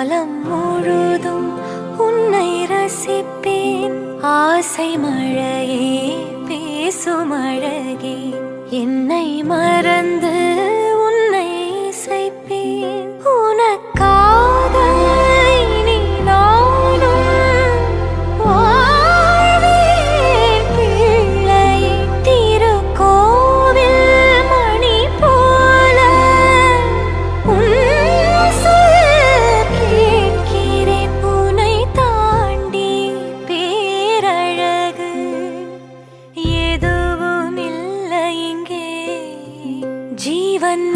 காலம் முழுதும் உன்னை ரசிப்பேன். ஆசை மழையே பேசும் அழகே, என்னை மறந்து உன்னை இசைப்பேன். உனக்காக இனி நானும் வாழ்வேன் பிள்ளையே. திருக்கோவில் மணி போல உன் சொல் கேட்கிறேன். உன்னை தாண்டி பேரழகு எதுவும் இல்லை இங்கே. ஜீவன்